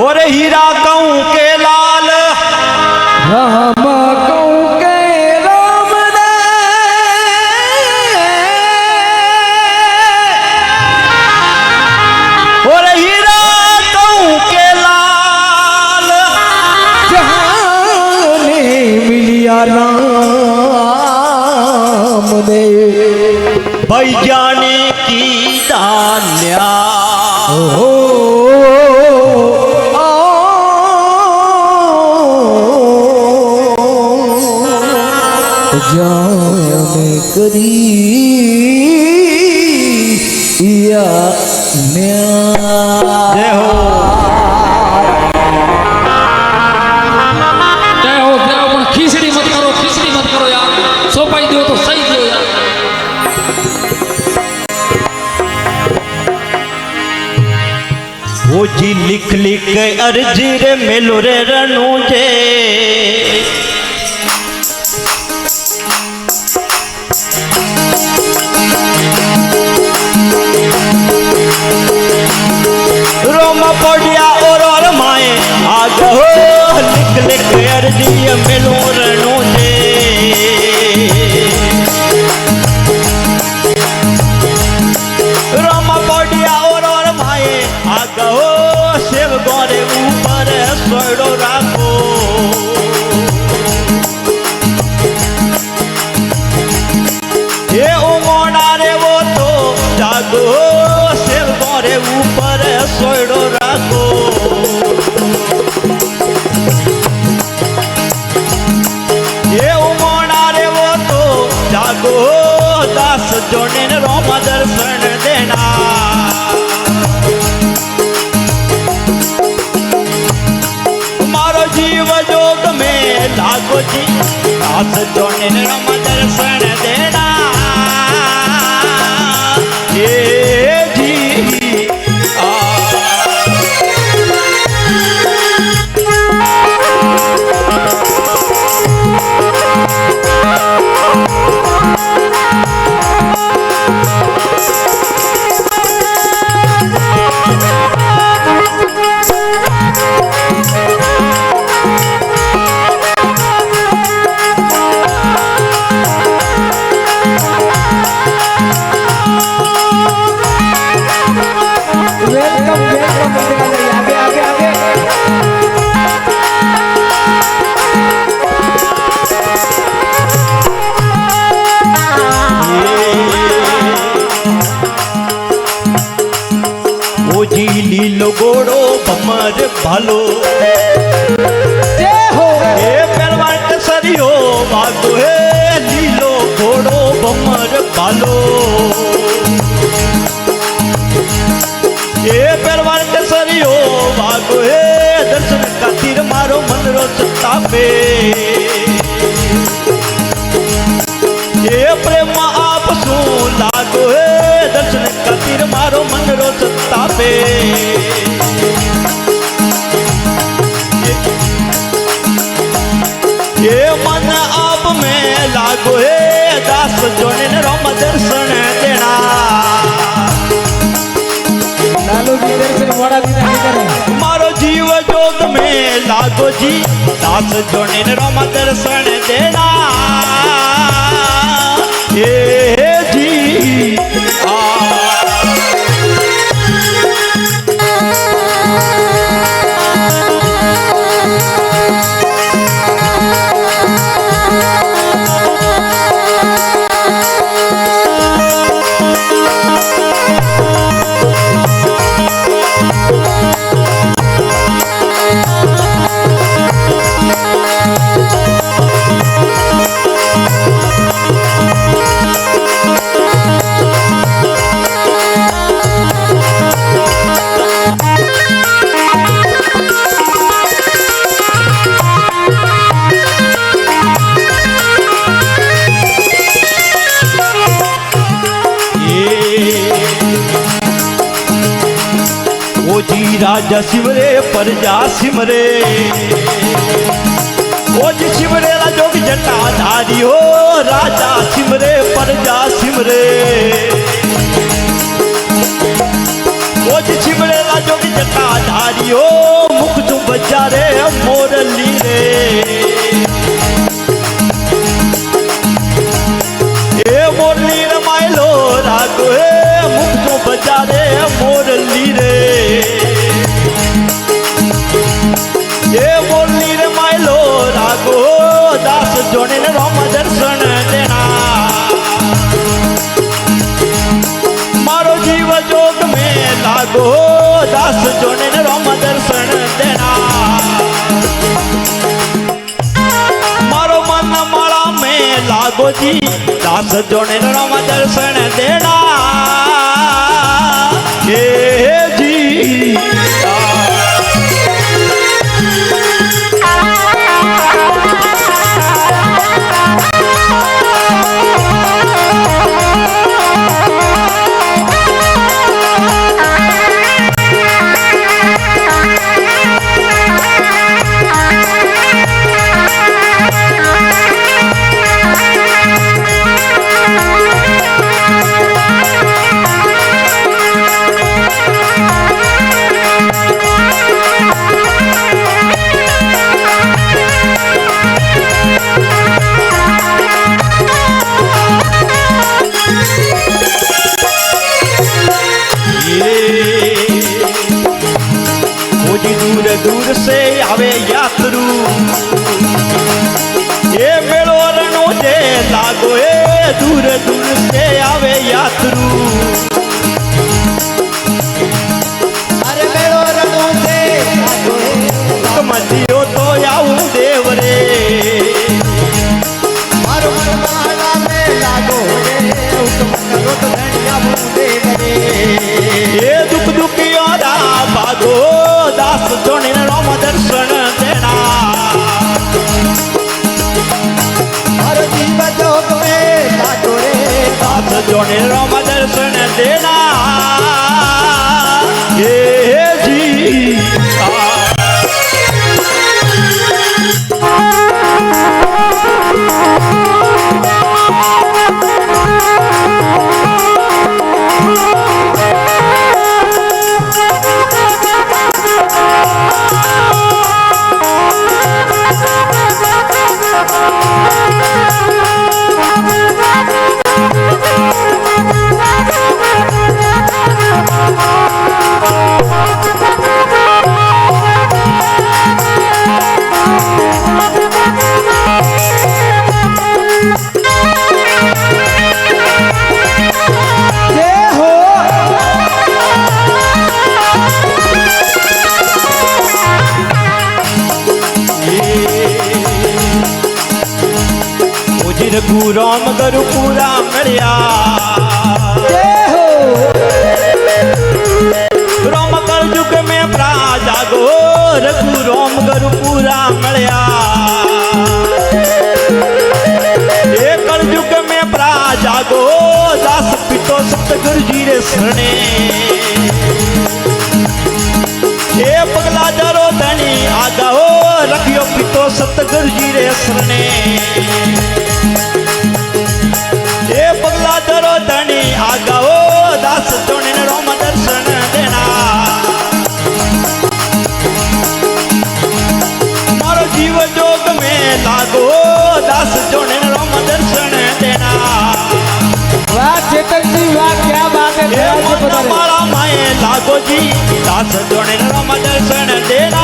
और हीरा कहूं के लाल राम कहूं के राम ने और हीरा कहूं के लाल जहाने मिलिया राम ने वैज्ञानिक की दान्या जाने करी या जय हो પણ ખીચડી મત કરો યાર સોપાઈ દો તો સહી દો યાર वो जी लिख लिख अर्जी रे मेलो रे रनु जे रोमा पड़िया और माए आग हो लिख लिख अर्जी मेलो रनु जे रोमा पड़िया और माए आग हो शिव गोरे ऊपर सोड़ो राखो ये उमोड़ा रे वो तो जागो शिव गोरे ऊपर सोड़ो राखो ये उमोड़ा रे वो तो जागो दास जोने रोम दर्शन देना जीव जोग में लागो जी दास जोने रम दर्शन देना ये जी लीलो गोड़ो भमर भालो हो हे पहलवान सरियो भागो हे लीलो घोड़ो भमर भालो हे पहलवान सरियो भागो हे दर्शन खातिर मारो मन रो सतापे हे प्रेम आप सु लागो हे दर्शन खातिर मारो मन रो सतापे ये मन आप में लागो हे दास जोने रोम दर्शन देना लालू जी दर्शन मोड़ा भी नहीं करे मारो जीव जोग में लागो जी दास जोने रोम दर्शन देना ये जी राजा सिमरे प्रजा सिमरे ओ जी सिमरे ला जोग जटाधारी हो राजा सिमरे प्रजा सिमरे ओ जी सिमरे ला जोग जटाधारी हो जोग में लागो दास जोने राम दर्शन देना मारो मन माला में लागो जी दास जोने राम दर्शन देना हे जी दूर दूर से आवे यात्रु ये मेलो रणो जे लागो ए दूर दूर से आवे यात्रु अरे मेलो रणो से लागो ए मजियो तो आऊं देव रे मारो मन माला में लागो रे हुक्म करो तो धनिया देव रे ये दुख दुखियों दा भागो दास जोने राम दर्शन देना हर जीव जोग में लागो रे दास जोने राम दर्शन देना ये जी रघु राम गरु पूरा मिलिया राम कर जुग में प्रा जागो रघु राम गरु पूरा मिलिया ये कर जुग में प्रा जागो दास पितो सतगुरु जी रे शरणे ये पगला जरो धनी आगा हो रखियो पितो सतगुरु जी रे शरणे ये पगला जरो धनी आगा हो दास जोने राम दर्शन देना मारो जीव जोग में लागो दास जोने राम दर्शन देना वाह चेतन जी वाह क्या बात है ये मन मारा माए लागो जी दास जोने राम दर्शन देना